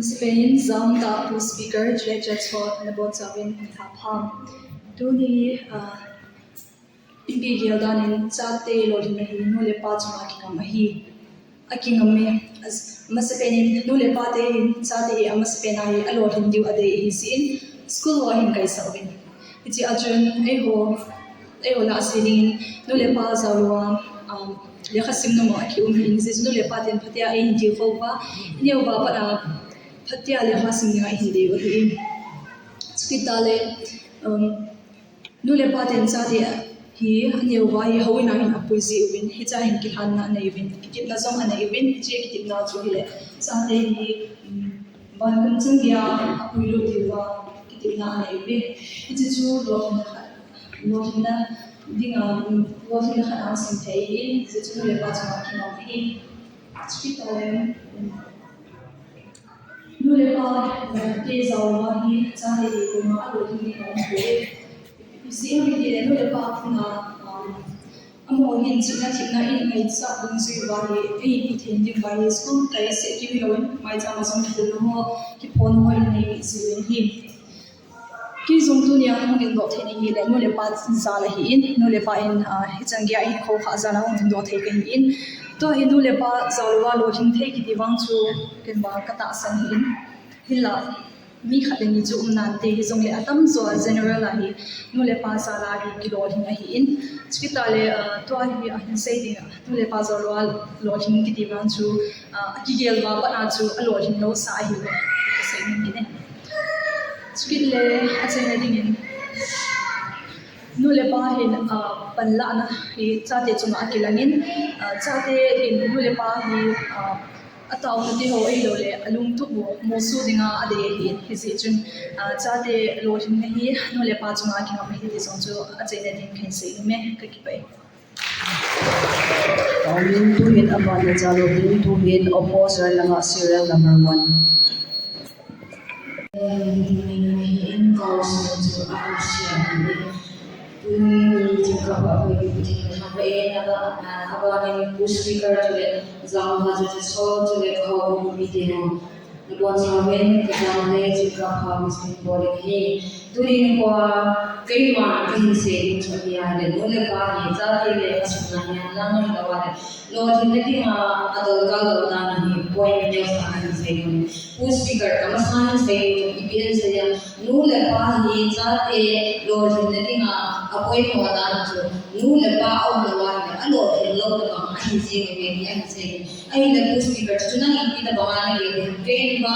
Spain zam ta pu speaker lecture cho na bon chawin tha pham tu ni imbi geldan in chate lo ri hi no le pa chuma ki kam hi aking me as Spain in no le pa te in chate am Spain ai alo rin diu ade hi sin school wa hin kai sawin ichi ajun ei ho na sinin no le pa zawwa le khasim no ma ki hin zis no le pa ten phatia ai hin diu fo ba neu ba pa na phatia le khasim ni ai hin diu hi hospitale no le pa ten chate hi neu ba hi hoina hin apui zi win hi cha hin ki han na nei win ki na zong ana win che ki na chu hi le chate hi ban kan chung ya apui lu diwa ki na nei win chi chu lo na dinga lo hin khan sim thei in chi chu le pa cha ki na hi hospitale no le pa ke zawa hi cha hi ko ma lo hi na ko Isi ang hindi no le pa na amo hin china thina in ngai sa bung si bari ei pi then ding bari school kai se ki loin mai cha ma som thil no mo ki phone mo in nei si wen hi ki zong tu nia hong in do theni hi le no le pa za la hi in no le pa in hi changya in kho kha za na hong do thei ka hi in to hi no le pa zawwa lo hin thei ki diwang chu ken ba ka ta san hi in hila mi khale ni chu nan te hi zong le atam zo general a hi no le pa sala ri ki lo hin a hi in hospital to hi a hin sei ding no le pa zo lo hin ki ti wan chu ki gel ba pa na chu a lo hin lo sa hi le sei ni ne hospital le a chen na ding in no le pa hin pan la na hi cha te chu ma ki langin cha te in no le pa hi ataw na ti ho ai lo le alung tu mo su dinga ade hi si chun cha te lo hin na hi no le pa chunga ki ma hi ti song chu a chei na din khen sei me ka ki pai Min tu hin aban na jalo min tu hin opposer langa serial number 1 in goes to Asia tu ni ka ba ko ti na ba e na ba aba ni push speaker to le zam ha je so to le ko mi ti no bon sa wen ka na le ji ka ha mi sin bo le hi tu ni ko kai ma kai se ni to ya le no le ba ni za ti le ka su na ya na no la wa le lo ji ne ti ma adol ka lo na ni point ne sa ni se ni push speaker ka ma sa ni se ni bi se ya no le ba ni za ti lo ji ne ti ma apoi ko da na chu no le ba au le wa le a lo he lo de ba ai ji ni ni ai se ni ai le push speaker chu na ni ti da ba na le ke ni ba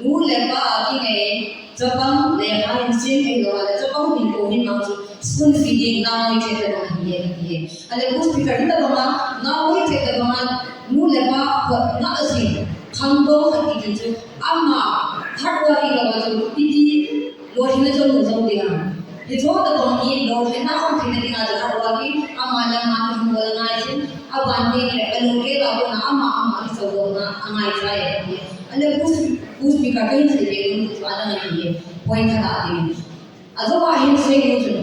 no le ba ki ne Jabang le hai sin ai lo ala jabang din ko min ma chu spoon feeding na oi che da hi hi ale push speaker da ba na oi che da ba nu le ba ko na asi khang do ha ki chu amma thadwa ri ga ba chu ti ti lo hin na chu lu jong dia he jo da ba ni lo hin na on thin na da thadwa ki amma la ma ki mo la ngai sin aban ni le alo ke ba ko na amma ki so do na angai tra ye ale push speaker kai se ye lu ada na hi point kha da di azo wa hin se lu chu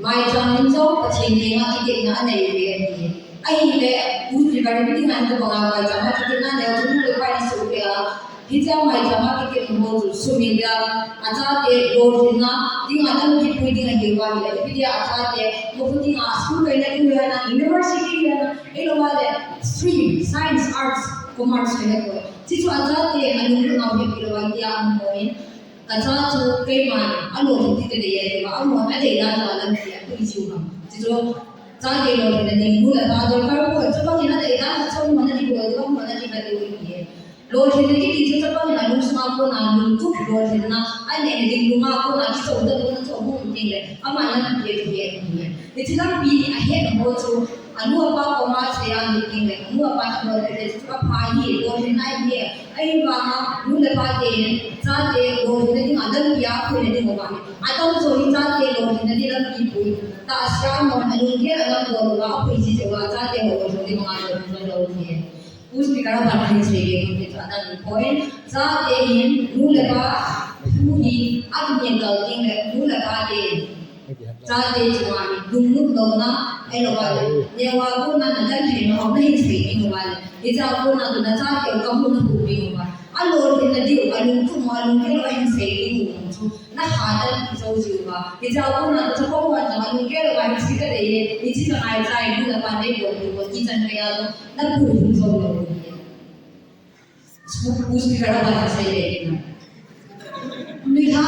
mai chang min zo pa chen ni ma ti na nei ye ni ai le push speaker ni ti na to ba mai chang ma ti na ne chu lu pai ni su ke a hi cha mai chang ma ki ke mo chu su min ya acha te lo tin na ti na na ki pui ti na ge wa le ti ya acha te mo pu ti na su ke na ki ya na university ya na e lo wa le stream science arts commerce ke ko chi chu acha te anu ku na be ki lo wa ya an mo in acha chu ke ma alo ti te ye de ba amo a de na cha la ki ku chi ma chi chu cha de lo de ne mu la ba do ka ko chu ba ni na de na cha mu na ni ko do ma na ni ba de ye lo de ne ki chi chu ba ni na lu sa ko na lu ku lo de na ai ne de lu ma ko na ki so de ko na so mu ni le ama na ki ye ni chi la bi a he no mo chu anu apa ko ma se ya ni king le anu apa ko de chu ka pha hi lo de na ye ai ba nu le ba de cha de lo de ni ma dan ya ko ne de mo ba ni atam so hi cha de lo de ni la ki pu ta sya mo anu ke ala ko ba ko ji je wa cha de ho lo de ma lo ni us bi ka ba ni se ye ni ta na ni point cha de hin nu le ba nu hi a ki ni ka king le nu le ba de cha de chu ma ni dung nu lo na ai lo ba le ne wa ko na na dan he no ho na hi se ni mo ba le e cha ko na na cha ke ka mu na ku bi mo ba alo thì là điều alung tu mà alung cái loại hình xây đi ngủ chú nó hả ta đi dâu dừa mà đi dâu cũng là cho con quan trọng alung cái loại hình xây cái đấy đi chỉ là ai trai cũng là quan đấy buồn chỉ chân cái đó nó buồn dâu rồi bus đi cái loại hình xây đấy người ta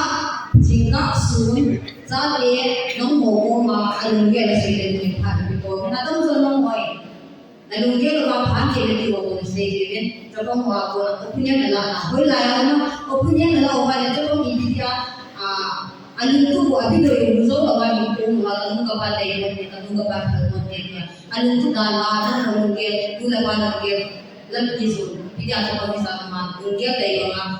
chỉ có xuống ra để nó ngủ mà alung cái là xây đấy mình phải bị tội nóต้องcho nó ngồi alung cái là phán cái đấy điều của xây đấy cho con hòa của opinion là với lại nó opinion là ở ngoài cho con nhìn thấy alung tu buat video yang muncul orang itu alung kapal lain dan alung kapal tertentu alung tu dah lah dan alung ke tu lepas alung ke lebih jauh tidak sampai sama alung ke dari orang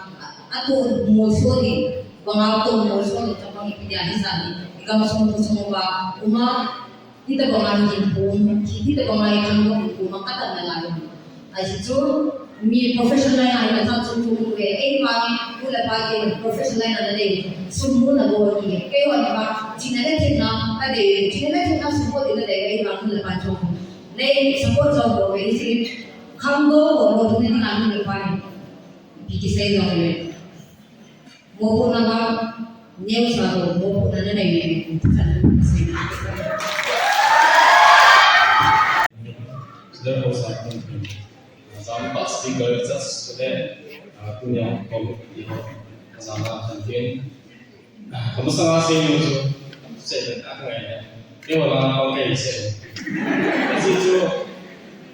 atau musuh ni orang atau musuh ni sampai tidak hisani jika masuk semua rumah kita bangun jimpun kita bangun jimpun rumah kata melalui itu mi professional lain ada satu tu ke bagi tu lepas ke professional lain ada deh semua nak buat ni ke orang apa jinak jinak ada jinak semua dia ada ke bagi lepas tu ni semua job boleh isi kamdo boleh tu ni kami lepas bikin saya dong maupun apa nyewa satu maupun ada ni sudah bosan sama Pak Speaker sudah punya komite sama mungkin kamu setengah sini itu saya akan ada dia orang pakai isi jadi itu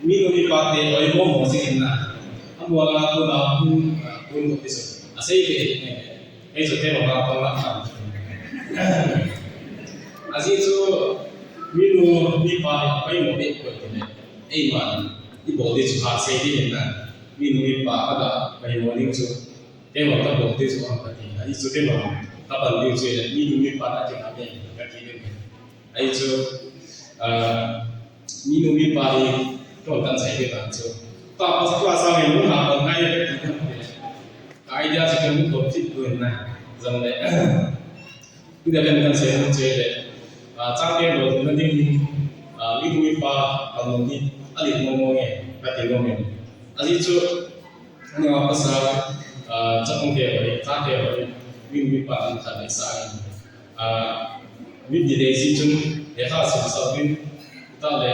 minum di partai oleh bom masih kena kamu orang pun itu asal itu dia orang pengalaman asal itu minum di partai oleh bom itu man di body tu hard say di na minum pa ada mai morning tu ke wa ta body tu ang pati ai tu ke ma ta ban di tu minum pa na je ka ke ka ki de ai tu minum pa di to kan sai de ban tu ta pa sa sa ngai mu ha ban ngai ke ti ka ai dia se ke mu to ti tu na zang le tu da kan sai mu che de cha ke lo na ding minum pa kan ni alit ngomongnya, berarti ngomong. Alit tu, ni apa sah, cakap dia, tak dia, minggu depan tak bisa. Minggu di situ, dia tak sebesar minggu, tak le,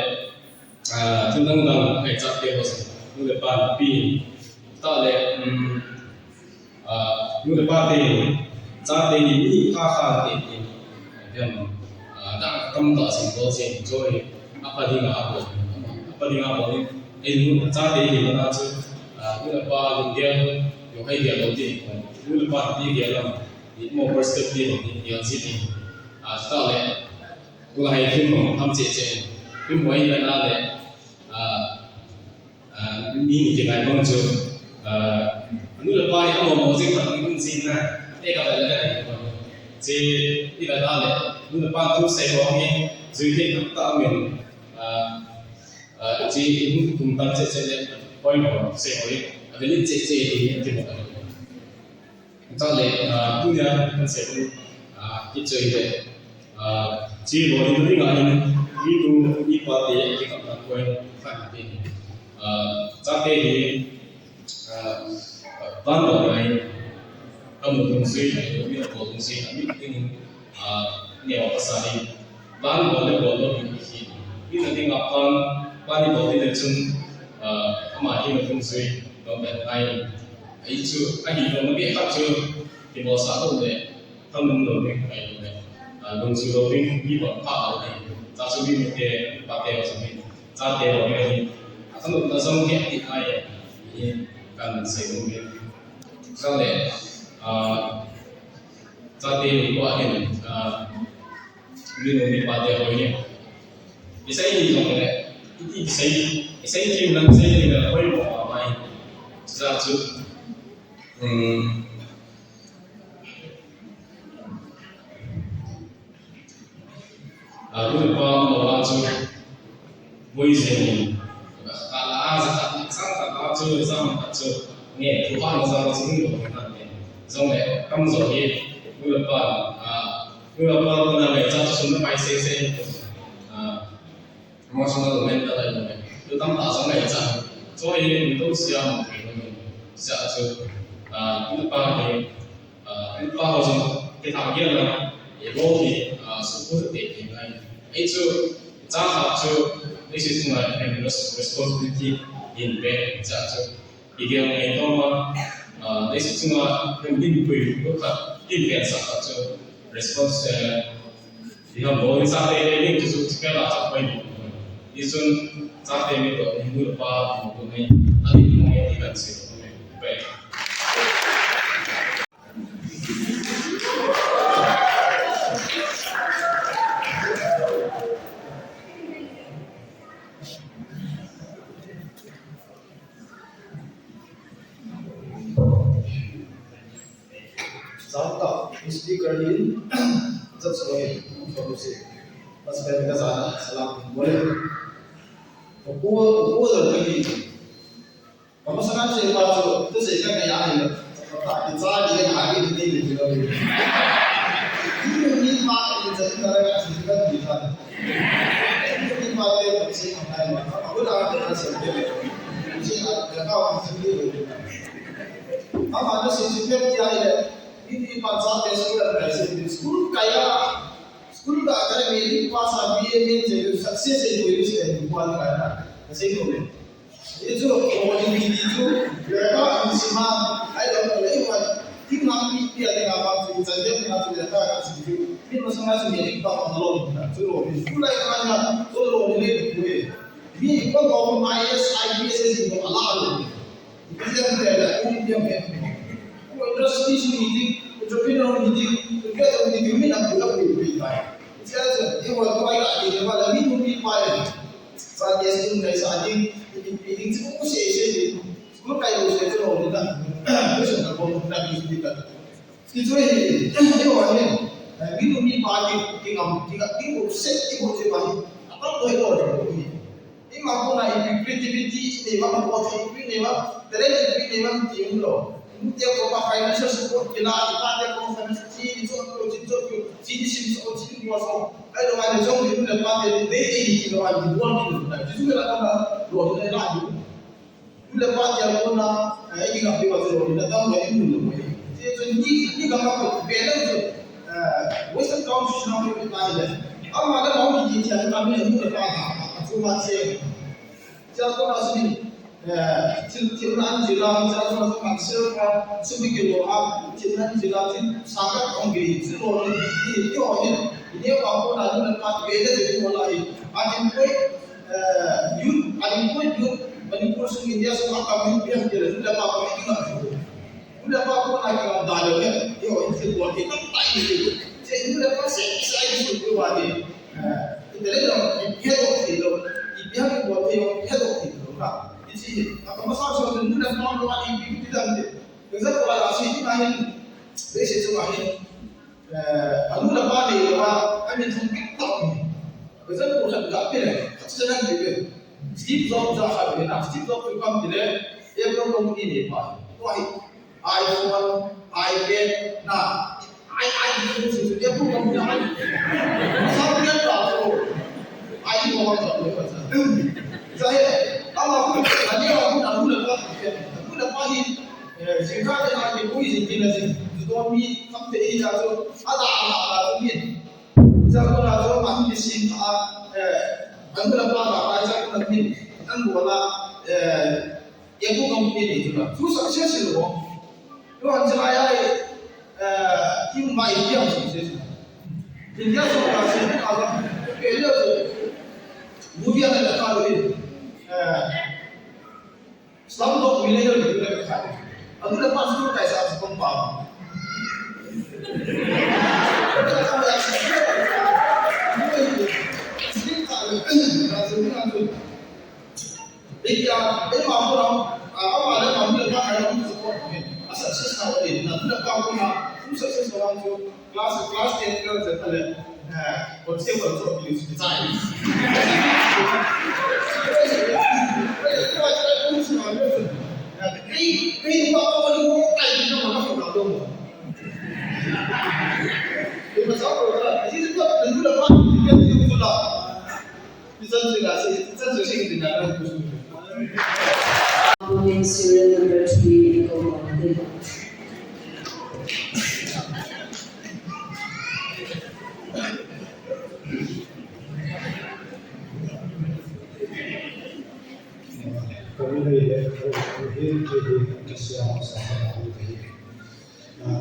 tentang cakap dia bos, minggu depan pi, tak le, minggu depan dia, cakap dia ni kakak dia, dia, tak kamu tak simpul sih, joy, apa dia apa. Pada ngapa ni? Ilmu cari di mana tu? Lupa dia, yang hay dia lagi. Lupa dia lah. Ilmu perspektif yang sini. Setelah le, gua hay film ham cece. Film way mana le? Ni jangan bangsu. Lupa yang mau musik tak mungkin sini. Kalau le, si tidak ada le. Lupa tu saya orang ni, jadi tak mungkin. Chỉ cùng tăng sẽ coi một sẽ hội cái liên chế thì thì một cho nên cũng như mình sẽ cái chơi để chỉ một những cái ngành ví dụ như qua để cái các bạn quen phải thì cho thì ban đầu này ông một công suy này đối với một công suy là biết tin nhiều cái sao đi ban đầu là bộ nó bị gì biết là tiếng ngọc con ban di bawah di dalam amati mengfungsi dompet lain. Itu lagi kalau lebih tak tu di bawah satu deh, kamu lebih baik deh. Fungsi lebih di bawah apa deh? Tak sulit mungkin pakai macam tak ada orang ni. Kamu tak semua kita ayah ini kan saya mungkin. Soalnya tak ada di bawah ini. Minum di pakai orang ni. Bisa ini macam ni. Saya bilang saya tidak boleh bawa main. Satu, aku lupa bawa tu, voice. Kalau sangat tu sama tu, ni Tuhan sama semua orang ni. Sampai kamu jadi, lupa pernah baca semua baca saya. Emotional mental itu tentang tak sama macam, so ini itu siapa yang siapa tu chúng ta thì chúng ta hồi cái thằng kia là也不会是不是得平安，就正好就那些什么 and responsibility in bed 这就一定没到嘛，那些什么跟应对不可应变上就 response 你看我们上面那就是这个啦，就会有，你说上面那个你会把我们那里弄一点子，对。Santa, speaker in that's why for say mas pwede ka salam boleh upo da kali kama sana se pato to se ka ya ni ta ki sa di ka age ni ni ni ma ni sa ni ka ga si ka di ta ni ma le se ka na ma ko da ka se ke ni se ka ka wa si ni ama no se se ke ya ile ini pasal school kaya school ka agar meri pasal BA में जो success है वो इसके ऊपर करना ऐसे ही होगा ये जो opportunity जो लड़का इंसान आई डोंट नो ये बात ठीक नाम भी आने का बात जो जल्दी में ना तो लड़का का चीज ये मसला जो मेरी बात लो जो school लाइफ का जो लो ले हुए ये को IS IPS से जो अलाउ इसलिए हम कहते हैं industries meeting, entrepreneur meeting, together with the women and the lovely people. It's it was quite a deal, but we would be quiet. So, yes, in guys, I think it's a conversation. School guy was a little that person about that is because it's really, we would be partying, people set people to buy. I'm not going to in my own creativity, they want to watch it, we never, the rest we never team law. Dia ko financial support kila ipate ko financial sini sim so sini waso ai do ma jong ni na pate de e ni wa di won ni na ju la ka do ni la ju le pate ya ko na ai ga pe wa so ni na ta ma ni ni ni je ni ga ma ko be la ju western countries na ko ta ile amma da ma ni ji ta ka mi ni ka ta so ma che ja ko na sini Tim nan jila jala jala so mansel ka subi ke lo ha tim nan jila tim saga ongge zero ni yo ni ba ko na na pa be de ko la hi atin ko youth atin ko youth manipur sung india so ka mi pe de de pa ko ni na udah pa ko na ka da lo yo in ko ke ta tai ni se udah pa se sai ni ko wa ni ite le no ke do i bia ko te yo ke do ti ka isi apa masalah soal itu dan orang orang ini tidak ada. Besar kalau asing ini main, besi itu main. Alu lepas ni, lepas kami sempit tahu ni. Besar kalau saya tak pilih, senang juga. Steve Jobs dah habis, Steve Jobs tu kami pilih, dia belum ini pak. Wah, iPhone, iPad, nah, itu dia pun kami pilih. Sampai tahu, iPhone tak boleh. Saya awak tadi aku nak aku lepas ni sekarang dah ada kuis ini nasi dua mi sampai ini jatuh ada ni saya nak jauh mandi mesin aku lepas apa saya nak ni aku bola yang aku kamu ni juga susah sih loh tu hanya saya ini mai dia sih India semua sih kalau kerja tu movie ada kalau ini Slumdog Millionaire di bulan kali. Aku lepas itu kayak saat sekompang. Ini mampu orang apa ada mampu lepas ada mampu support ni. Asal sesuatu ini, nanti lepas aku nak sukses orang tu kelas 10 kerja tu. Konsep untuk design. Ini bapak mau dibukai kita mana sudah dong. Ini masalah. Ini tu tentu dapat kita itu sudah. Bisa sih tidak ada khusus. Surrender to be commanded. kami lagi hidup di kesehatan sahara ini.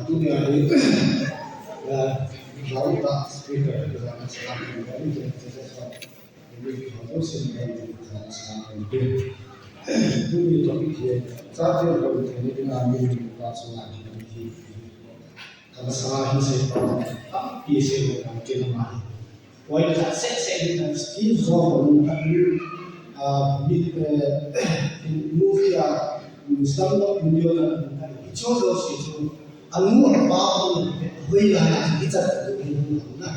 Dunia ini jauh tak speaker dalam selama ini jadi sesuatu ini harus sendiri dalam selama ini. Dunia topik ini sahaja kalau ini dengan ini pasal ini kalau salah ini saya tak bisa mungkin mana. Why does that set in Steve Zohar movie Istanbul video chose us itu anu apa hui lah kita itu na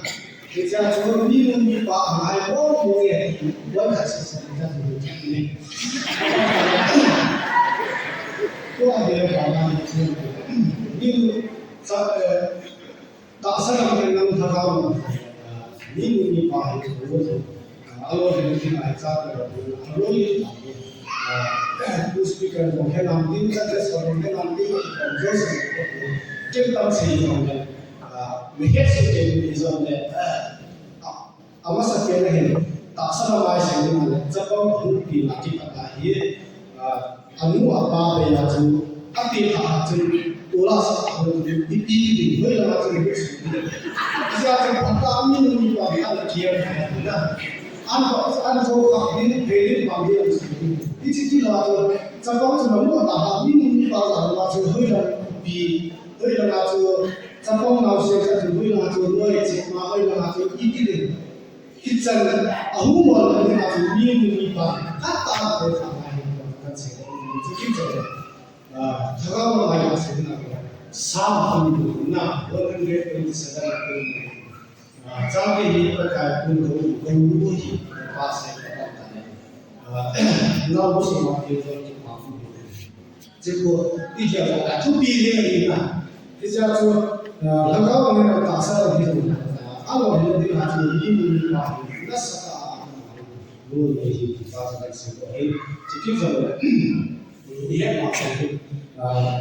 kita cuma minum di pak hai oh boleh buat kasih kita ini tu ada apa ini tak salah dengan thakau minum di pak itu Allah yang ajar Allah itu speaker को है नाम दिन का जैसे और उनके नाम दिन का जैसे किन तरह से ये होंगे विकेट से के लिए जो है अवसर के लिए तासर वाई से भी माने जब हम भूख की नाकी पता है अनु अपा या जो अति था जो तोला से हम दीपी की वही लगा जो इसे आज पता नहीं नहीं पाया किया है ना अन जो काफी भेड़ मांगे一起啦，就咱刚就能够达到民把咱啦就会了比会了啦就咱刚老师就会啦就我也接嘛会了啦就一定的，一真我们的啦就民把他打的他来他这个就这个他刚我来是那个3分那我们这个是在那个咱们一个开公路去发生。那我什么地方就麻烦结果一天就毕业了，人家说他刚我们打上了这种我们的那就1年那是我也是发生的时候就经常也麻烦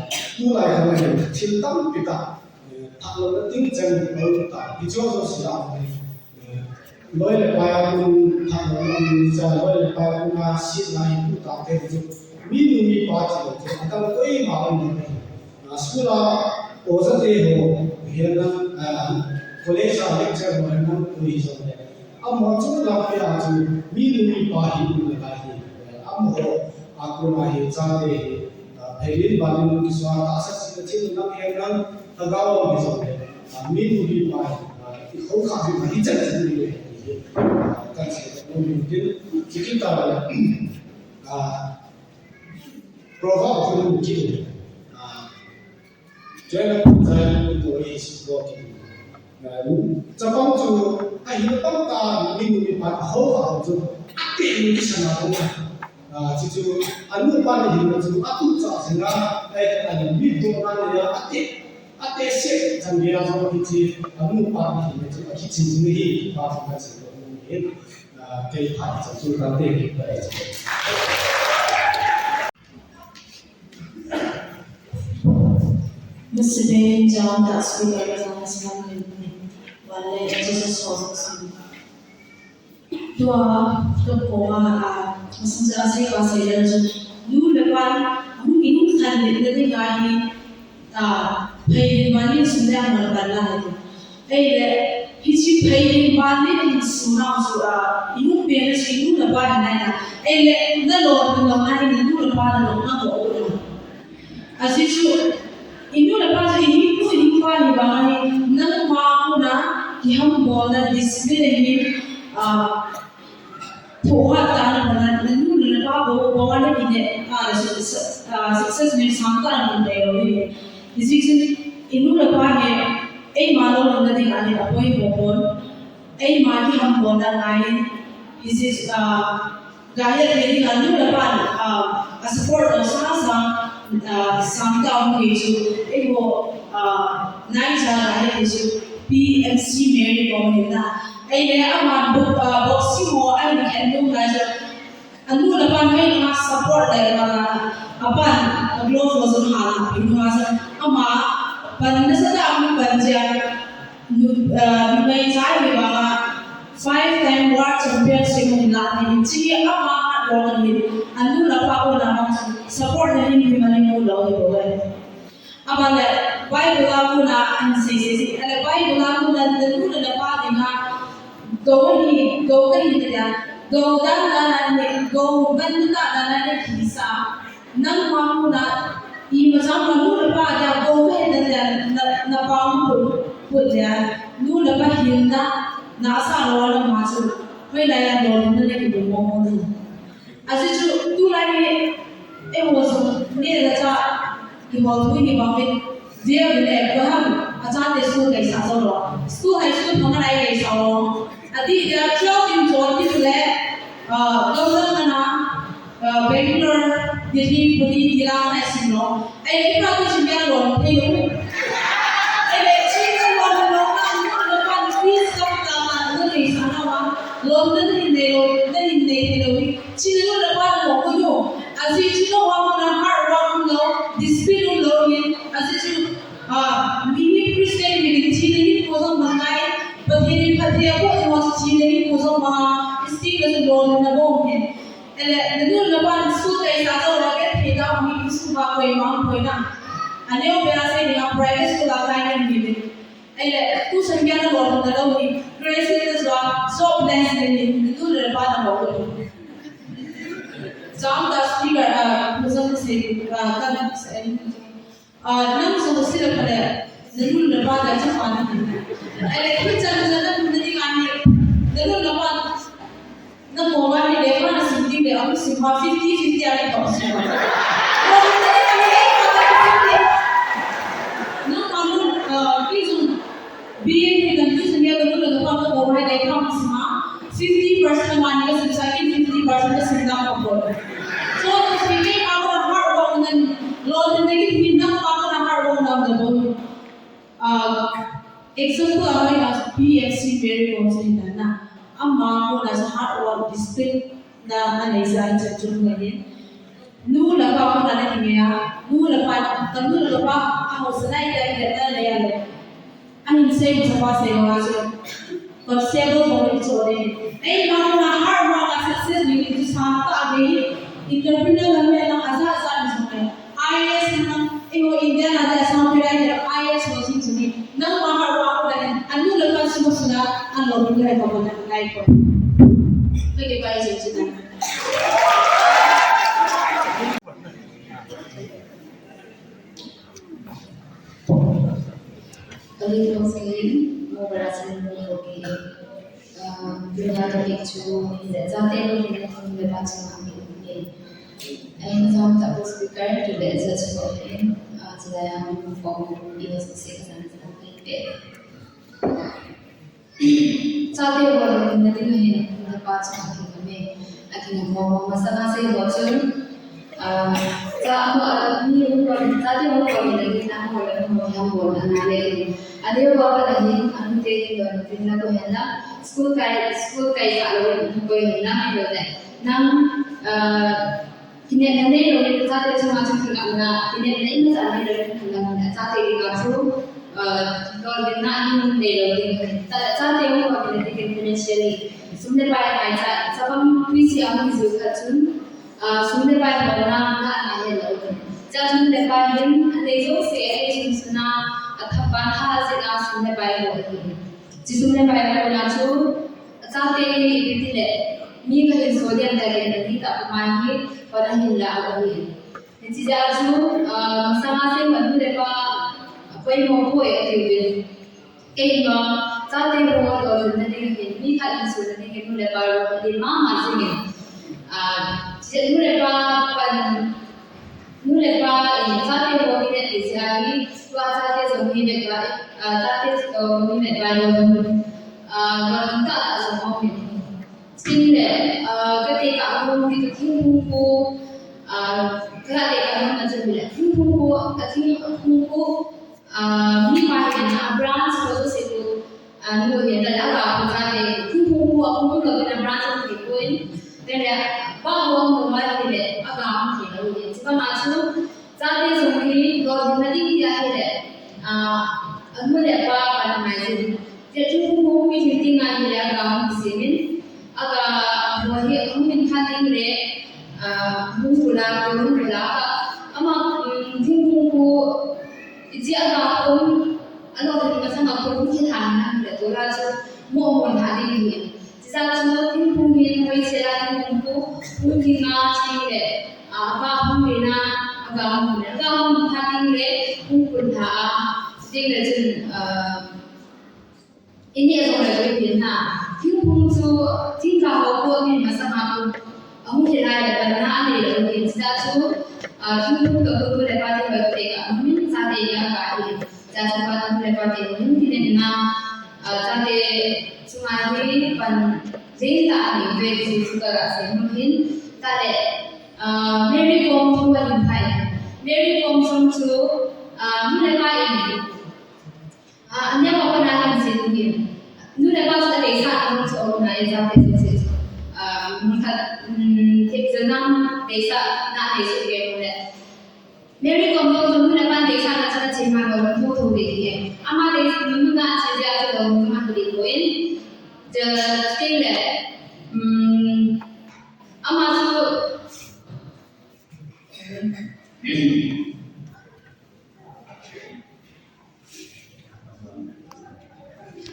出来他们听当别的他们的定真而大你就是啊nói là bài ông thằng ông giờ nói là bài ông là xin lại cũng tạo thêm chút mình bảo chỉ là chúng ta કોઈ mà ông school ở rất nhiều hiện là college lecture mà nó કોઈ rồi ông muốn chúng ta phải làm gì mình bảo hiện là cái ông họ là hiện ra để thấy đến bao nhiêu cái số ta sẽ xin trên năm hiện năm ta cao hơn rồi mình bảo không khác gì mà hết chân gì kan mungkin kita provide for mungkin jangan saya untuk isi Jepang tu akhirnya bangsa minggu depan hal tu aktif di sana semua jadi anu pada hidup tu aku tak sengaja ada video mana yang aktif sih dan dia sama kita anu pada hidup tu kita sendiri pada masa itu cái phải sản xuất ra tiền để Yesterday, John that speaker was on his family và lễ Jesus Christ. Tua poa messenger asli bahasa Indonesia. Lu lepas mungkin kan dari kali pay money sudah berbalan itu. Hiji pay money semua ibu parents ibu lepas nanya. Dah lor lepas ibu lepas lepas apa? Asisu ibu lepas ibu kali bahari nak mahu na kita boleh display pohat tanah mana ibu lepas bawa lagi ni sukses ni sampai nanti orang. Jadi ibu lepas malu nanti ada apa yang bopon, mati ham bonan lain. Jadi gaya jadi ibu lepas support sama sampai itu, ibu naik jalan itu PMC Mary Komina. Ini aman boxing mo ini handle aja. Anu lepas ini mas support dari mana? Apa glove wasn't hal itu masa ama pada saat aku kerja nilai saya bahwa 5 time work championship menilai jadi ama long ni anu la pa ko na support na ni mani mo lo yo le abale Bible la ko na an si ale Bible la ko na nu na pa di nga go ka ni ya go dan na ni go ban ta na ni kisa nang ma ko na I ma sa ma nu la pa ja go ka na pa ko ja nu la pa hin na sa lo la ma suไม่ได้ยังโดนนั่นเองดูมองดูอาจจะดูอะไรหัวสมนี่เราจะที่บอกทุกที่บอกเป็นเดี๋ยวเนี่ยก็ทำอาจารย์เด็กสู้ไก่สาวหรอสู้ให้สู้ทำอะไรไก่สาวอันที่เดี๋ยวเชื่อมโยงที่สุดแล้วก็เรื่องนั้นเบงก์เกอร์ที่พอดีที่เราในสิ่งน้องไอ้เด็กเราที่สิ่งนี้หลงไม่รู้ไอ้เด็กที่เราหลงแล้วก็ที่สับตามันเรื่องไก่สาวว่าLondon Chino la pa mo ko yo asi chino wa mo na hard work no discipline lo yin asi chino mini Christian mini chino ni ko so mangai pathini pathia ko e was chino ni ko so ma still as lo na bo me ele ne la pa su kai sa so la ke thega mi su ba ko ma ko na ane o be ase ni private school la kai ni ni ele tu sangya na lo na lo ni grace is wa so blessed ni tu la pa na mo ko Jam the speaker, Muslim say, nam so sila pala, nalu na ba da sa pan ni. Ay kung sa na ni kani, nalu na ba na mo ba ni de pa na sinti de am si 50-50 ay ko siya. No kamu kisum BA ni kan kisum ya nalu na ba ko ba de kam sama 50% money ka sa 50% ka sinta ko. So the speaking out of hard work and Lord negative hinang pa ko na hard work na the example ay as PFC very consistent na ang mga ko na sa hard work discipline na anay sa instruction ngayon nula pa ko na niya nula pa ako sa naitay na layale ang insay mo sa pasay mo nga so consable mo ito rin ay mga na hard work at success ni ito sa again Interpreter kami ang asa-asa ni Sunday. IS ng India na dahil sa mga pinay IS was in Sunday. Nang maharwa ko dahil ano lang sila ang lobby nila ito ng life ko. Pwede ba yung Sunday? Balik ko sa iyo, mabarasan mo ko kay pinatapik ko hindi. Sa atin mo pinatapik sa amin. And some type of speaker to the exercise for him so that I am from even 6 and 8. Sabi ko wala din natin ngayon na pa sa akin kami aking mo masama sa iyo sa ako alam niyo kung sabi mo kung hindi na ako wala mo wala na natin adiyo ba din ang tayo din na ko hela school kay alawin ko yun na ito nang Kini nanti orang kita tu macam kita na kini nanti kita ada orang kita na saat ini kasu kalau kita ini nanti saat ini orang kita financially sumber bayar macam sabam visi amu visi kasun sumber bayar mana na ada orang jadi sumber bayar nanti itu sih suna atau bahasa sih sumber bayar orang jadi sumber bayar orang tu saat ini itu le ni kalau sosial dari kita pemain pada hingga akhir. Jadi jauh sama sih bantu mereka apa yang mau buat itu. Kalau saat ini mau kalau nanti ni kalau sudah nanti mereka di mana sih? Jadi mereka ini saat ini mau kita disini, saat ini semua mereka saat ini mereka kalau tak semua ini. Sehingga ketika aku begitu tinggu, ketika aku macam bila tinggu, ni macamnya branch proses itu, anu ya, dan aku cakap tinggu aku pun kalau branch itu pun, dan bahawa mula ini agak mungkin lalu ya, sebab macam saat ini semua kalau nanti dia ada, anu lepas pada macam, jadi tinggu mungkin tinggal dia agak mungkin. Agak wahai aku minta tinggal hula ama tingku iji aga pun ano dari masa ngapun kita le tola so mo mo hali ni jisa so tingku ni koi sela tingku mungkin sini aga humina aga hati le mungkin sing le jun ini yang orang lebih tingku so tingkah aku ni masa ngapun mungkin ada karena ada yang tidak so tingku kalau lepas itu bertega mungkin saat ini agak jasa pada lepas itu mungkin saat sumari pan zeta ni begitu suka rasa mungkin tadi Mary Kom tu yang baik Mary Kom tu lepas ini anda apa nak sendiri lepas tadi saat itu orang yang sampai situ melihat senang desa nak desa dia boleh. Mary Kom lepas desa nak cara ciuman orang foto dia. Ama desa ni nak cerita tu orang cuma tu dibuat. Jadi le, ama tu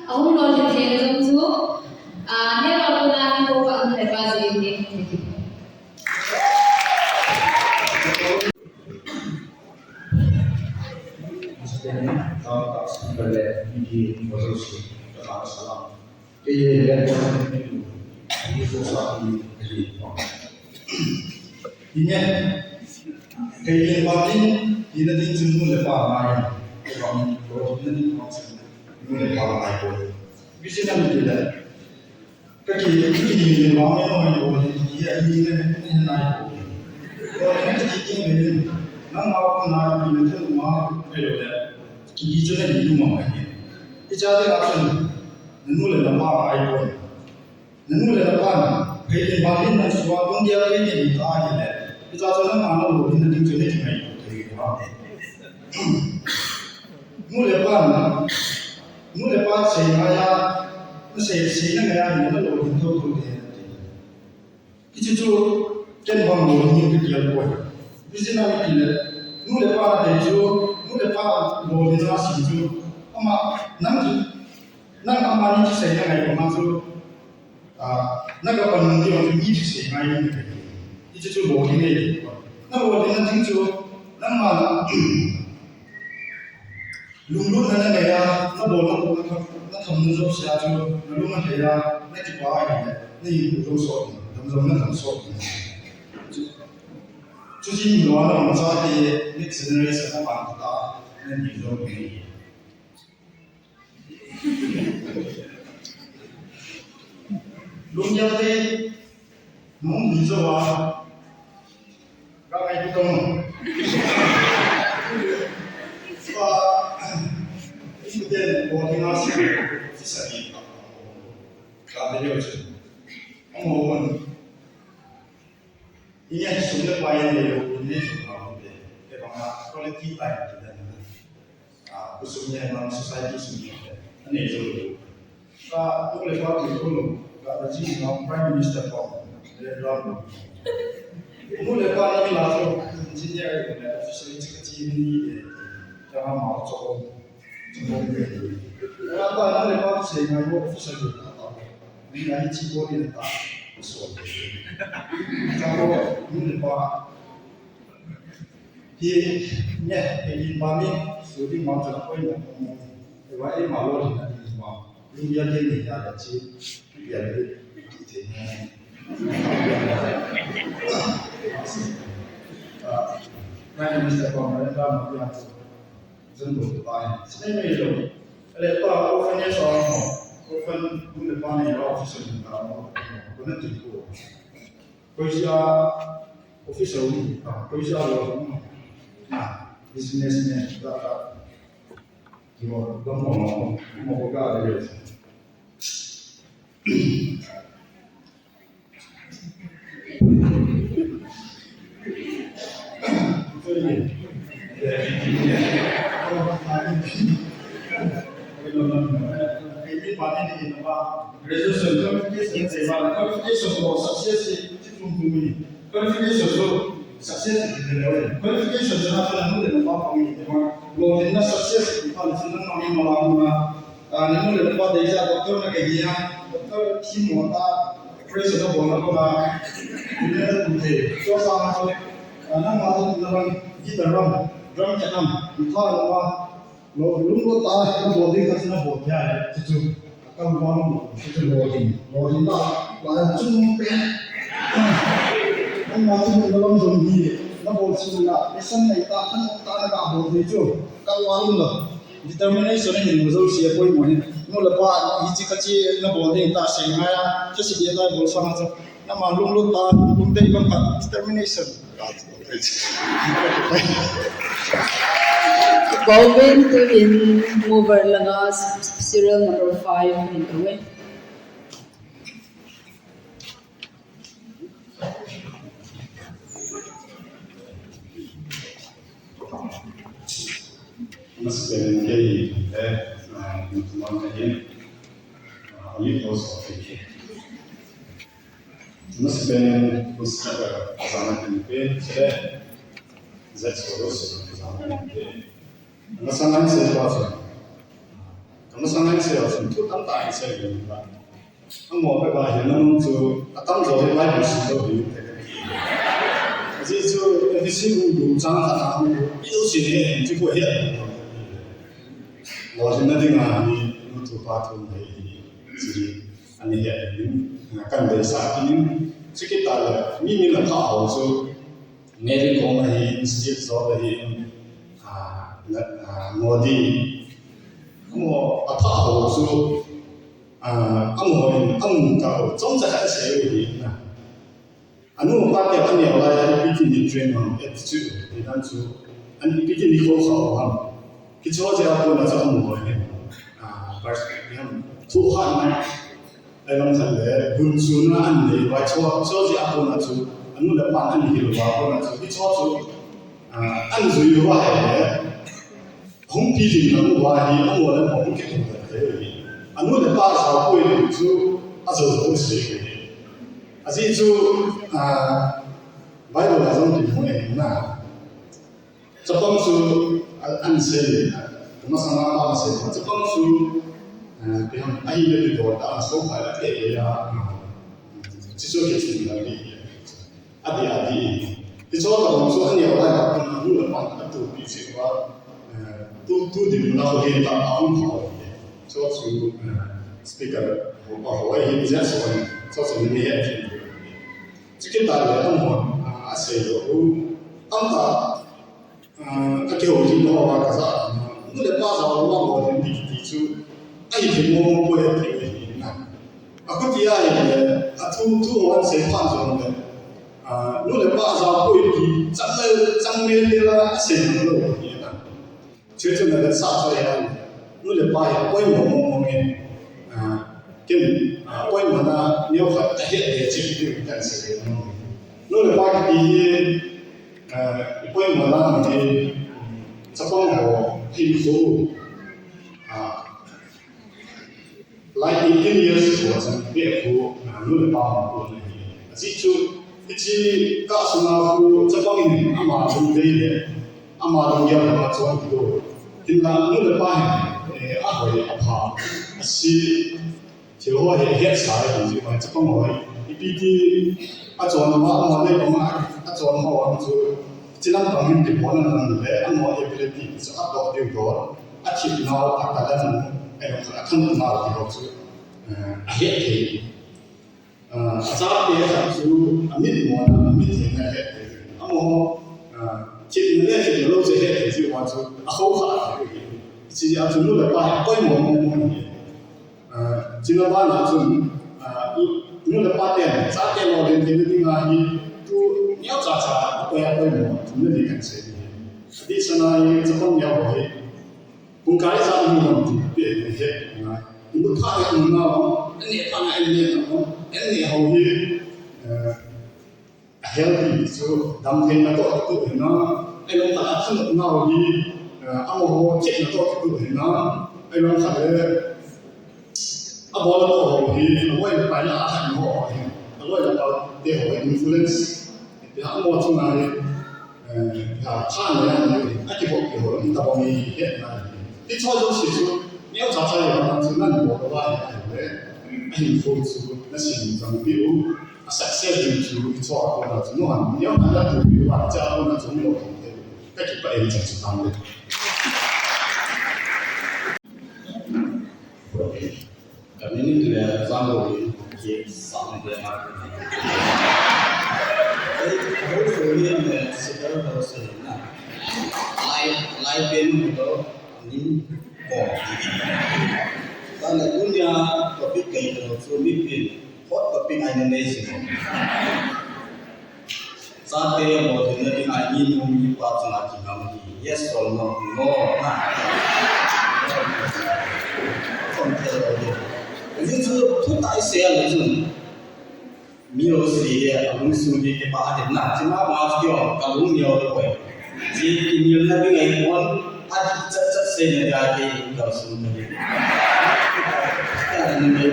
aku nak cerita tu. Ni kalau nak kau akan lepas ini. Tak sebenarnya di posisi dalam salam. Ia adalah itu susah di. Ini kayak batin ini nanti cuma lepas main. Kalau ini maksud ini lepas main pun. Bisa nanti tidak. Kaki ini main orang dia ini naik. Kalau ini nang awak nak ini tu mah berbeza. Hijaunya di rumah ini. Ijazah akan nenul lepas ayam. Nenul lepas kayak batin dan suatu dia ini di tahun ini. Ijazah mana loh ini jenis macam ini. Nenul lepas saya nak mana loh itu tu dia. Itu tu kan orang loh ini dia buat. Bisa nak pilih. Nenul lepas ada tu. Lepas boleh jelas itu, ama nang amani tu saya nak ikut masuk, nak apa nanti orang ini saya nak ikut, itu tu boleh ni, nak boleh nanti tu, nang mana, lulus nana gaya, nak boleh nak tamu tu siapa tu, lulus nana gaya, nak dibawa ni lulus soal, tamu soal. Jadi luar masa ni next generation apa kita ni hidup ini. Dunia ni mungkin hidup kalau itu kamu. Itu dia koordinasi fisik. Kalau dia macam, kamu ini sudah payah dia ini sudah ada. Kerana kolektif lain kita ni, khususnya dalam society sendiri. Ini itu. Kalau boleh buat itu dulu, kalau jadi orang Prime Minister pun dia dalam. Boleh buat lagi langsung, jadi ada official kecil ini, jangan mau cakap cakap ini. Kalau ada lepas saya mahu official itu, ini lagi cikgu dia tak. Kalau ini lepas, ini kami sudah mahu apa yang lepas ini malu ni semua. Dunia ni ada cip, biar kita ni. Prime Minister pemerintah mahu jemput bayi. Sebenarnya itu, lepas ofennya soalnya, ofen lepas ni official kita. Bukan tipu. Kerja official ni, kerja orang, businessman, tak, kita mau buka ada. Ini panen ini apa? Resolusi itu sesuatu sukses itu kung qualification so success in the way qualification so na pala mo na pa pang mo din na success pa sin na mga mga ni mo na pa dai sa doctor na kaya doctor si mo ta preso na bona ko na ni na tunde so sa ma na ma to na bang guitar drum cha nam ta na ma lo lungo ta na body ka na bo ya chu ka mo chu lo din ta la chung pe anh nói chung là long dùng gì nó bổ sung là cái sân này ta đã cả bổ thế chưa các quan luôn rồi determination này mình rồi xia quay mình nó là ba ý chí cái gì nó bổ thế ta sẽ ngay cho sự kiện này bổ sang cho nó mà luôn luôn ta luôn đây luôn cả determination Bowman to in mover langa serial number 5 in the way. Mas benengay teman kaye ali also fake. Mas benen usaka zaman ini saya zat terus zaman ini. Masangan saya pasal. Masangan saya pasal itu tanpa saya bilang. Amo apa yang namun tu atam jadi lain mesti tu. Jadi tu di sini dulu jangan itu sini itu kau ya. 我是那地方你做发通的，是安尼些，干的啥的，这个大了，明明了好处，那里讲的是直接做的我的，我好处我到总之还是有的我把这个鸟来，毕竟你专门也做，你当初，毕竟你好啊。Kecuali aku nak cakap mula ni, yang Tuhan nak dalam hal bunsunan ni, kecuali aku nak cakap, anu dapat anu hidup aku nak cakap, kecuali anu jual ni, hong pilih anu wahai anu orang hong kita ni, anu dapat aku itu asal sih, asal itu Bible lazim dimulai na, sebab tu anh xây nó sang năm xây nó chỉ có số cái hàng ai để được đã số phải là cái chỉ số cái chuyện là đi cái số là một số nhiều lại là cũng là bằng cái tụ bị chuyện qua tu thì nó có hiện tại không họ số speaker họ hỏi hiện ra số những cái chuyện chỉ cái tài liệu không họ xây rồi ông ta cái kiểu gì đó là cái gì, nó để bao giờ nó bảo đến đi chú, ai thì mua mua thì nè, cái gì ai thu hoàn sẽ hoàn rồi nè, nó để bao giờ mua thì chẳng mấy là sẽ được rồi nè, chứ chúng ta để sao cho em, nó để bao giờ quay mua nghe, cái quay mua là nếu phải hiện để chỉ được cái gì, nó để bao giờ đi quay mà ra thì chắc chắn họ hình số lại những cái years của dân địa của luôn là bao của này chỉ chú chỉ các số nào của chắc chắn mình ama trong đây đấy ama trong nhà mà trong đó thì là luôn là bao hồi apa si thiếu hoa hết sai thì mà chắc chắn hỏi đi chọn mà đây có mà chọn họ cho chỉ làm bằng những cái món ăn để ăn món ability sẽ áp dụng điều đó thịt nào cả là em không nào thì học chứ hiện thì giá tiền sản xuất mít món mít thì này ăn món thịt này thì lâu sẽ hiện thì chỉ hoàn toàn không phải chỉ ăn chúng nó là bao quay món chỉ là bao là chúng nó là bao tiền giá tiền nó đến thì nó đi nhau trả quay quay một chúng ta đi cảnh sát đi sang này cho con nhau vậy cũng cái ra mình làm việc hết nhưng mà thay mình nào anh này thay anh này hầu như healthy so đam thêm là tốt tụi nó anh ông ta không được nào đi ăn một chết là tốt tụi nó anh ông ta đấy bỏ là tốt hầu như quay phải là hành họ quay là để họ influence để họ mua chung này họ khăn này anh chỉบอกhọ đi tập đi hiện nay cái cho dù sử dụng nếu trả cho họ chúng ta được có vài cái anh phụ chú nó xin rằng ví dụ success đi chú cho họ là chúng nó nếu anh đã được ví dụ bạn cha nó chúng nó cách chụp ảnh chẳng chụp bằng được kami ini tidak sanggup di sana dia nak. Jadi kalau kalian sedang berusaha, live payment itu ini kok. Kalau punya topik kayak itu, mungkin hot topik Indonesia. Saat dia mau dengan ini mungkin pas lagi kami yes or no, nah. Jadi tu tak saya macam mio sih, abang suami kita ada nak cuma maaf dia kalau mio tu boleh. Jadi mio nabi ngai pun ada cat saya jadi kalau suami. Kan ni.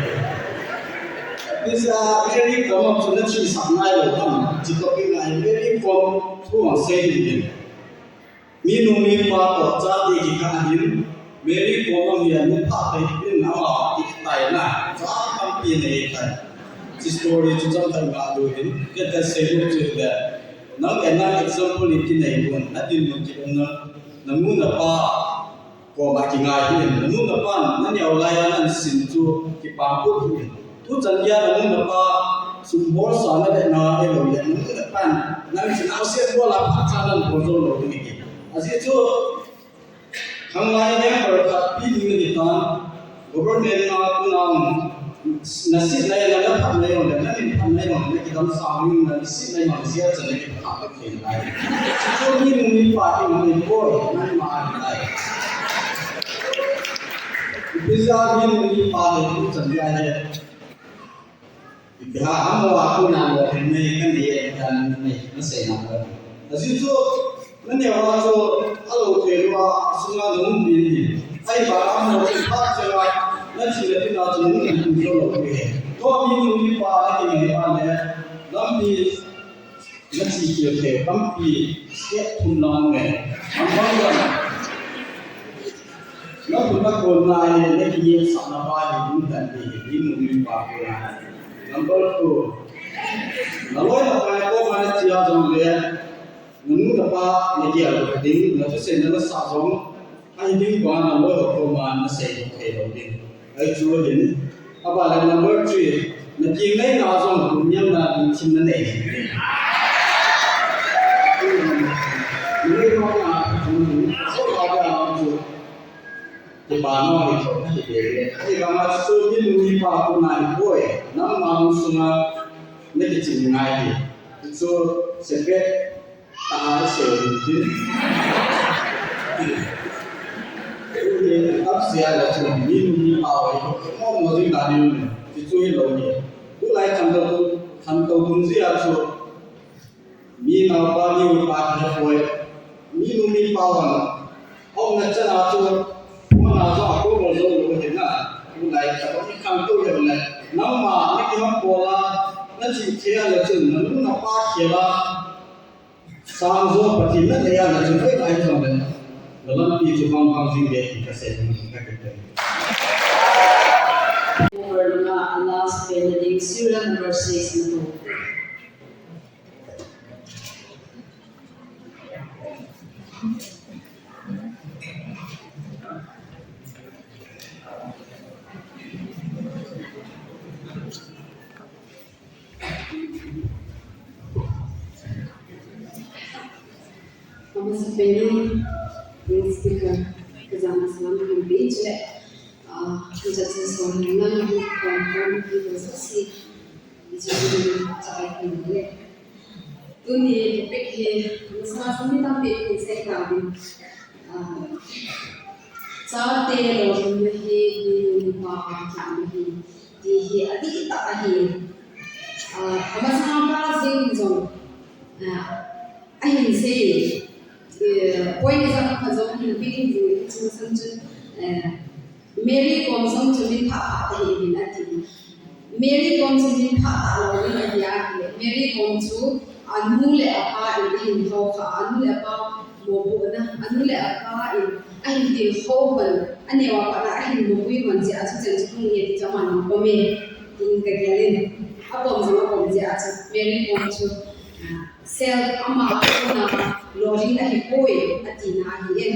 Bisa beri kamu sudah sih sama itu kan. Jika kita beri kamu tu saya ini. Minum apa jadi kita ini. Mary Pomam ya ni tak tahu nama kita na, jangan pilih ni kan. Story tu jangan terlalu ini. Kita sebut juga. Nak enak example ini ni pun. Nanti mungkin namun apa kau makin ngaji, namun apa nanti awalnya sintu kipampu tu. Tu jangan namun apa sumber sana na elok ya. Namun apa nanti senasib bola pacaran bozor ini. Asyik tu. Hanglainnya berkat pilih kita, government nak nasib lain ada apa lain ada, nanti apa lain kita sahing nasib lain manusia jadi kita apa lain. Jadi mungkin parti mungkin boy, nanti mahal lain. Bisa mungkin parti itu jadi ada. Kita ambil aku nak ini kan dia dan ini masih nak. Jadi tu. Nanti orang tu kalau terluar semua orang beli, saya barang orang tak jual, nanti dia tidak jual nanti jual lagi. Kau beli apa lagi mana? Nanti kita kampi setiap pulang ni, ambil nanti nak konai nanti sana balik nanti ini apa ambil tu. Lalu apa kau mana siapa jomble? Namun apa lagi ada ding, nanti saya nak sabung, ada ding bahan awal aku mana saya pakai ding. Ayo ini, apa lagi number 3, nanti ini nazam punya nak cina ni. Ini mana? So ada tu, di mana itu? Di mana tu ni mungkin apa nak buat? Nama manusia ni cina ni. So sebab tak sendiri. Ini apa sih ada tu minum awal itu, mau mesti dari itu lagi. Ulai kantor kunci tu minum apa minum apa boleh minum awal. Orang macam tu mana tu aku boleh boleh nak. Ulai kantor yang mana nama ni kita pola nanti kita tu namun apa kita Sangzo pertimbang dia nak jumpa lain zaman dalam itu housing dia kita sedang kita. Over Allah's benedict, Surah number 6 na to. Masa peni yang speaker bersama sama dengan beach le, kita sesuatu yang confirm kita sesi, jadi cakap ini le. Tuni topik ni sama sama tapi saya tahu, saat lo ni lupa macam ni adik tak adik, masa apa sih zon, ayam sih. Point is up as of the beginning to something Mary comes on to be part of the Mary comes in part of the Mary Home chu anu le apa in ho kha anu le apa mo bu na anu le apa in ai ti ho ban ane wa pa la ai mo bui man ja chu chen chu ni ti chama nam ko me tin ka gelen apom sama pom ja chu Mary Home chu sel ama na lori na hi poi ati na hi en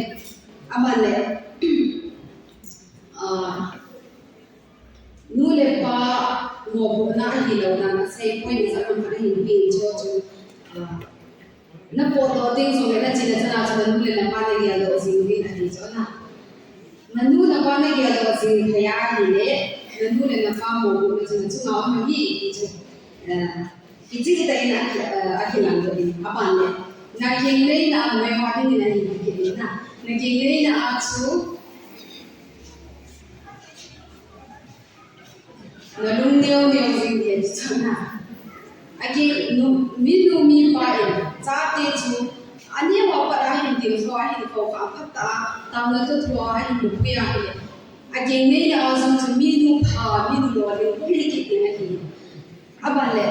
ama le nu le pa mo bu na hi lo na sei poi ni sa kon ka hi pi cho chu na po to ting so le na chi na chana chu nu le na pa ne ya lo sing ri na hi cho na nu na pa ne ya lo sing khaya hi le nu le na pa mo bu na chu na ma hi chu Iji kita ina akilang tadi apa ni? Nak kini na mewah ini na ini kini na. Nak kini na acu na lumneu sini sana. Aki minu mi pai cate cu ane wapa rahin ti rahin kau kapata tahu tu rahin bukti ahi. Aki ini na asam cu minu lo le boleh kita ni. Apa le?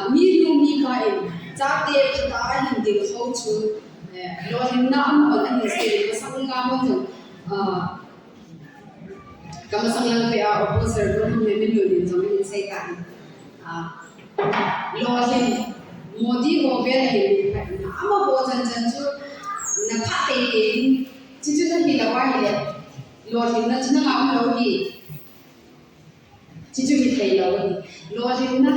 Miru mi kai jate kita hindi khau chu lo hin na am on ani se sang ga mo jong kam sang lang pe a opposer ro me me lo din jong ni sai kan lo hin modi go be he na am bo chan chu na pha te ke chi chu na hi la wa hi le lo hin na chna ga am lo hi chi chu hi thai lo hin na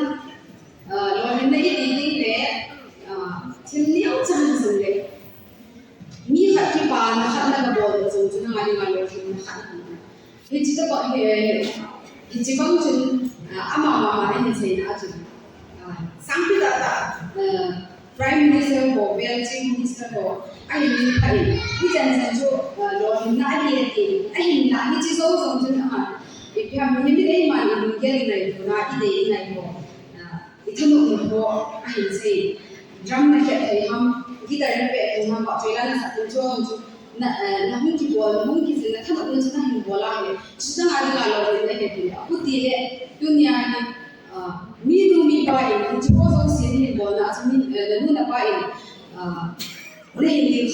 lo hin na i ti le thil liao chan sang le mi khat ki pa na khat na ga bo chu chu na ni ma lo hin na khat hi chi ta ba hi chi bang chun ama ni sei na chu sang pi da prime minister ko bel chief minister ko ai ni kai hi chan chu lo hin na ni ti ai na ni chi so so chu na ma if you have ni dei ma ni ge ni nai na i dei nai ko Itu mungkin ahin say drum na kaya ay ham gitar na pe ay ham pa chela na sa tunjo na mungkin sila na tama tunjo na hin bola ay sudah ada kalau kita ni aku tidak dunia ni mi pa ay tunjo so sini bola asmi lalu na pa ay hindi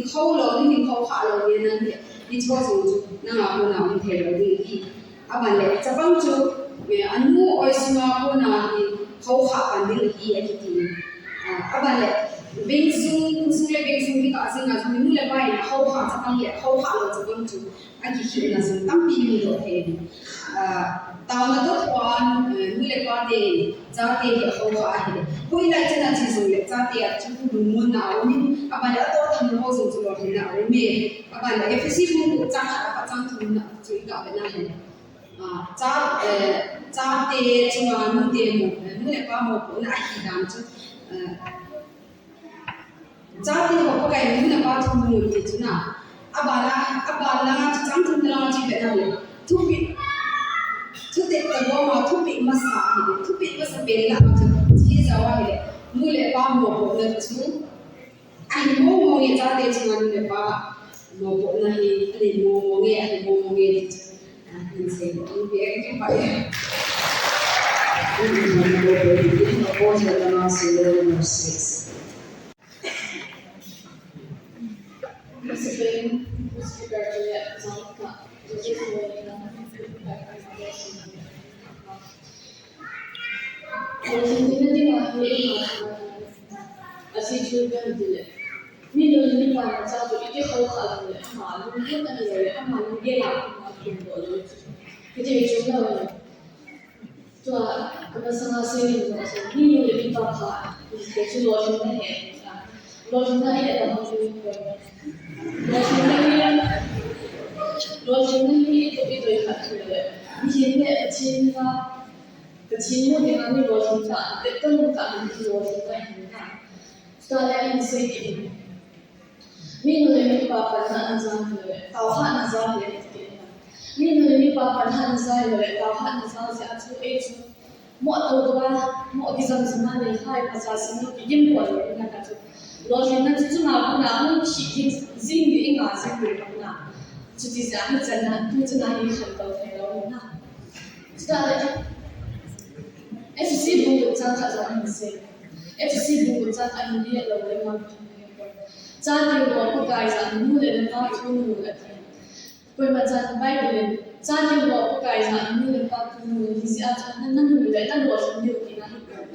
kau lo hindi kau kha lo ni nanti tunjo so na aku na mungkin lagi aban le cabang tu anu oi sunga ko na ni khau kha pan ni hi akiti aban le bengsung le bengsung ki ka singa so nu le bai khau kha cabang le khau kha lo cabang tu aki hi na sun tam pi ni lo he taw na to kwan nu le pa de cha te ki khau kha hi koi lai chana chi so le cha te a chu lu mun na o ni aban le to tham ho so chu lo he na o me aban le fc mu cha kha pa chang thu na chu ka ba na he cha te chunga nu te mo nu le pa mo ko na hi dam chu cha te ko ko kai nu na pa thu mu te chuna abala chang thu na chi be na le thu te ta go ma thu pi ma sa be la chu chi za wa le nu le pa mo ko na chu ai mo ye cha te chunga nu le pa mo ko na hi le mo ye and say, "Oh, we are getting fired." Jadi juga tu apa sangat sering juga ni lebih tak jadi lojnya ni lojnya ini ada lojnya ini itu ikat tu ni cinta kecilnya dengan ni lojnya betul tak ni lojnya ini setelah ini saya ni lebih apa nak azam tahu nak azam Ni ni pa panhan sai le ta han sa se atu e chu mo to ba mo di sam sam na le hai pa sa sim ni yin ko le na ka chu lo chen na chu na ku na mo chi ki zin ni nga se ku ka na chu ti sa ni chen na tu chen na ni han ko le lo na sta le FCC bu chan kha zan se FCC bu chan an ni lo le ma chan ti lo ko kai zan nu le na chu nu le koi ma chan bai le chan ti lo ko kai zan nu le pa chu nu ni si a chan nan nu le tan lo shin ni ki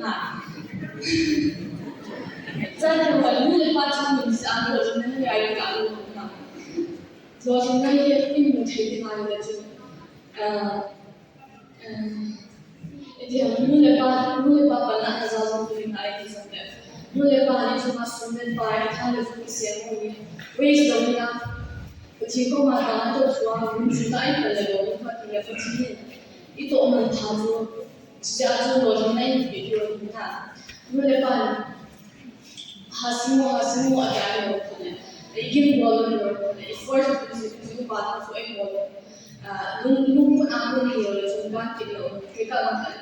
na chan ti lo nu le pa chu nu ni si a lo shin ni ai ka lo na lo shin ni ni mu thei ti ma le chu Jadi mula bala azazan turin aiki sanda. Mula bala cuma sumen bayar hal itu kesian mungkin. Wes domina. Keciko mata tu suami mencinta itu lego empat tiga kecil. Itu orang tahu sejak tu orang lain video kita. Mula bala hasimu ada yang berkata. Ingin boleh berkata. First itu batas tu yang boleh. Nung aku ni oleh sumber kita kita makan.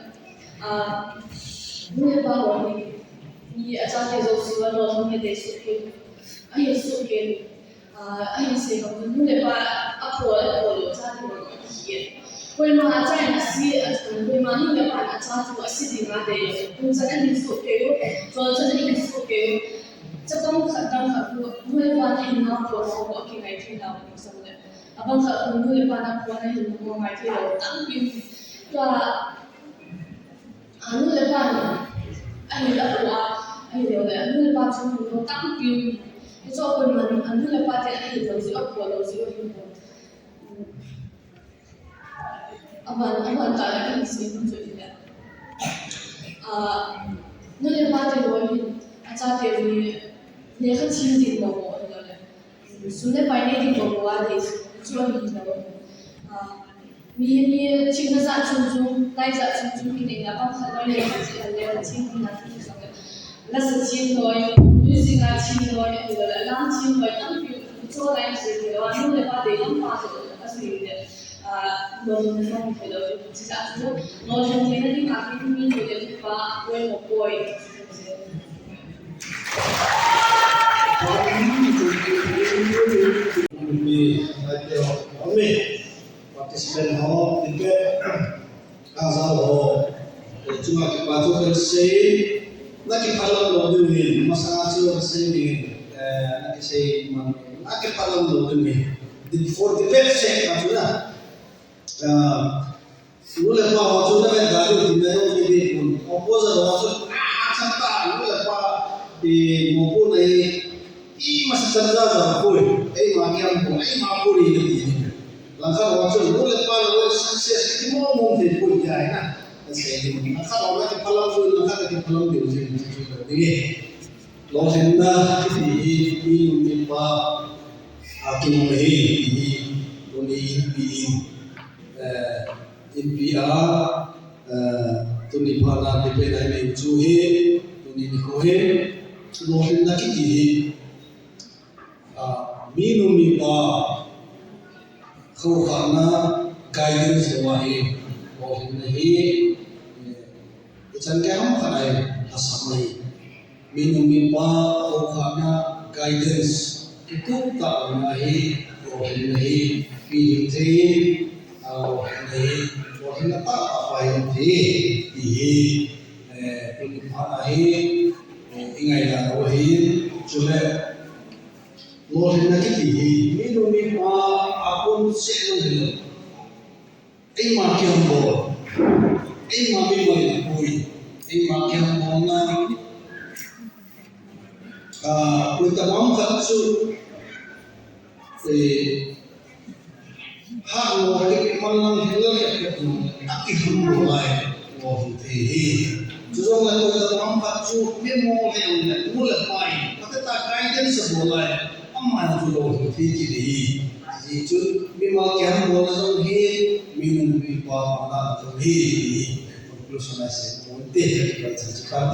Mula bala ni ajar dia jauh lo hanya desuke. Ayah suke. Ayah sebab mula bala apa lo ajar dia lo kian. Kau mah ajar nasi kau mah ni bala ajar tu asyik dengan dia. Kau jangan desuke yo. Kalau jangan desuke yo. Cepat kadang mula bala ni nak buat apa kita itu dah bersama. Abang tak mula bala buat ni mau mai tu tapi anu lepas anu lepas anu lepas cuma tak piu itu apa mana anu lepas dia anu tu apa lo sih abang tak ada sih macam ni anu lepas dia boleh ajar dia ni kan cinta bawa sudah banyak di bawah dia cuma niมีชิงกษัตริย์ชุมไล่จากชุมกินเองแล้วก็เขาก็เลยมาชิงเลี้ยงชิงคนนั้นที่สองแล้วสุดชิงเลยมิวสิกาชิงเลยแล้วล้างชิงเลยตั้งอยู่โซ่ไล่ชิงเลยว่านู่นเลยว่าเดี๋ยวต้องมาสุดก็สิ่งเดียวโดนมันต้องไปเลยที่จะสู้โดนช่วงนี้ที่มาที่มีอยู่เดี๋ยวที่ว่าเว้ยหมกป่วยมีอะไรเดียวมีpartisipan ho tiket azal ho cuma kita tu sei nak kita lalu ni masa tu sei ni nak sei man nak kita lalu ni di for the best sei macam lu lepas waktu tu kan gaduh di mana jadi opposite waktu sampai lu lepas di maupun ini masih terjadi apa macam mampu ini langkah waktu boleh pada sukses itu mau mungkin pun jaya na. Saya ini langkah orang yang paling pun langkah yang paling diuji ini. Lohenda ini menimpa hakim ini NPR tuni pada DPR ini cuci tuni dikohe lohenda ini minum menimpa kau karena guidance semuanya, orang ini, jangan kamu kadai asamai, minum kau karena guidance itu tak menahi orang ini pilih orang ini tak apa yang pilih ingatlah orang ini cuma orang ini minum apun sekali, makian bol, makin banyak pui, makian mana, kita mahu katsu, hak orang malang hilang itu, akhir mulai orang ini, justru kalau kita mahu katsu, dia mau hilang, mulai main, kita tak kaitan seboleh, aman tu orang ini. Itu memang kian bola ni minum pipa mana tu ni konklusi nasi. Mungkin kita cepat